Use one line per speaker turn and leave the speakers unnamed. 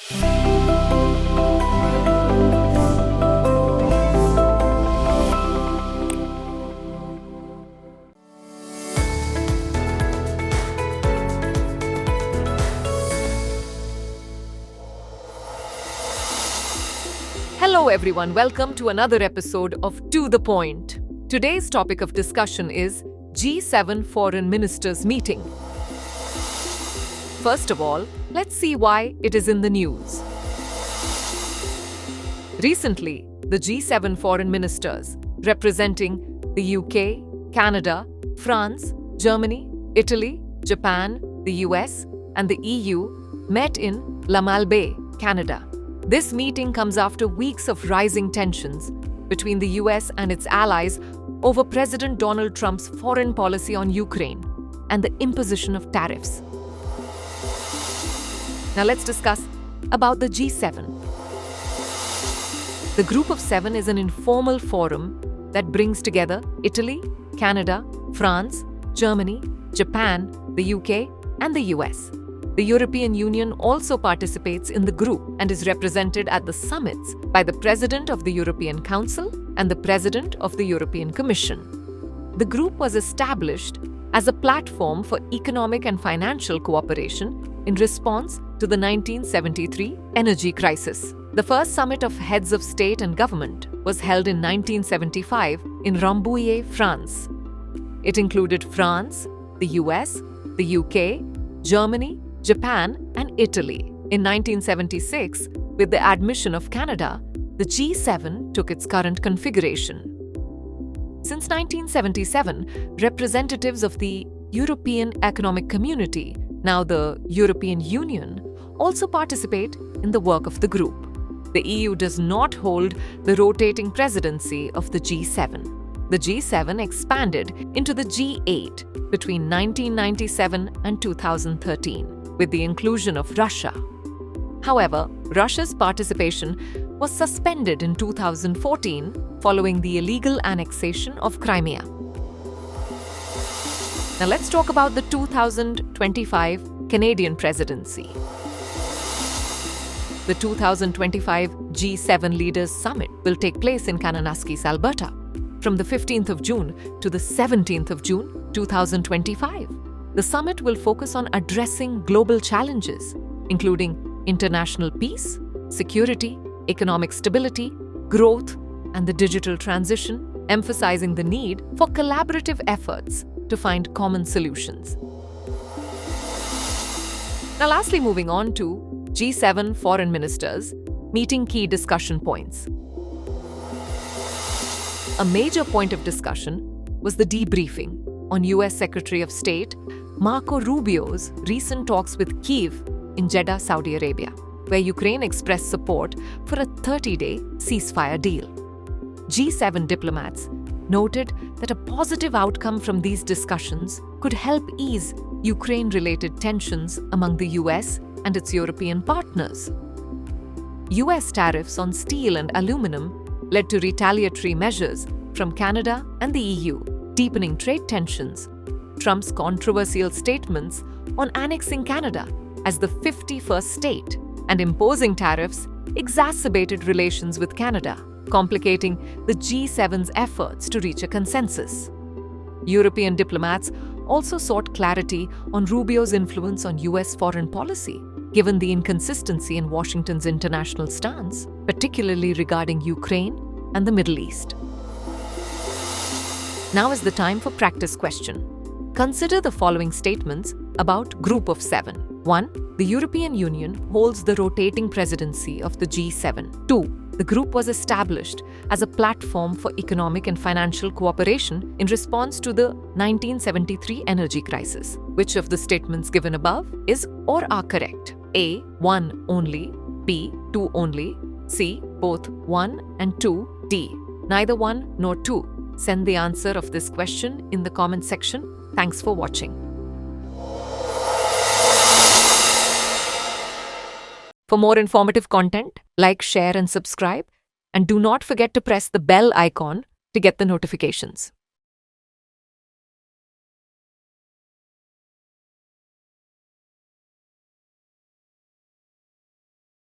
Hello everyone, welcome to another episode of To The Point. Today's topic of discussion is G7 Foreign Ministers Meeting. First of all, let's see why it is in the news. Recently, the G7 foreign ministers, representing the UK, Canada, France, Germany, Italy, Japan, the US, and the EU, met in La Malbaie, Canada. This meeting comes after weeks of rising tensions between the US and its allies over President Donald Trump's foreign policy on Ukraine and the imposition of tariffs. Now let's discuss about the G7. The Group of Seven is an informal forum that brings together Italy, Canada, France, Germany, Japan, the UK, and the US. The European Union also participates in the group and is represented at the summits by the President of the European Council and the President of the European Commission. The group was established as a platform for economic and financial cooperation in response to the 1973 energy crisis. The first summit of heads of state and government was held in 1975 in Rambouillet, France. It included France, the US, the UK, Germany, Japan, and Italy. In 1976, with the admission of Canada, the G7 took its current configuration. Since 1977, representatives of the European Economic Community, now the European Union, also participate in the work of the group. The EU does not hold the rotating presidency of the G7. The G7 expanded into the G8 between 1997 and 2013. With the inclusion of Russia. However, Russia's participation was suspended in 2014 following the illegal annexation of Crimea. Now let's talk about the 2025 Canadian Presidency. The 2025 G7 Leaders Summit will take place in Kananaskis, Alberta, from the 15th of June to the 17th of June 2025. The summit will focus on addressing global challenges, including international peace, security, economic stability, growth, and the digital transition, emphasizing the need for collaborative efforts to find common solutions. Now, lastly, moving on to G7 foreign ministers meeting key discussion points. A major point of discussion was the debriefing on US Secretary of State Marco Rubio's recent talks with Kyiv in Jeddah, Saudi Arabia, where Ukraine expressed support for a 30-day ceasefire deal. G7 diplomats noted that a positive outcome from these discussions could help ease Ukraine-related tensions among the US and its European partners. US tariffs on steel and aluminum led to retaliatory measures from Canada and the EU, deepening trade tensions. Trump's controversial statements on annexing Canada as the 51st state and imposing tariffs exacerbated relations with Canada, complicating the G7's efforts to reach a consensus. European diplomats also sought clarity on Rubio's influence on US foreign policy, given the inconsistency in Washington's international stance, particularly regarding Ukraine and the Middle East. Now is the time for practice question. Consider the following statements about Group of Seven. 1. The European Union holds the rotating presidency of the G7. 2. The group was established as a platform for economic and financial cooperation in response to the 1973 energy crisis. Which of the statements given above is or are correct? A. 1 only. B. 2 only. C. Both 1 and 2. D. Neither 1 nor 2. Send the answer of this question in the comment section. Thanks for watching. For more informative content, like, share, and subscribe. And do not forget to press the bell icon to get the notifications.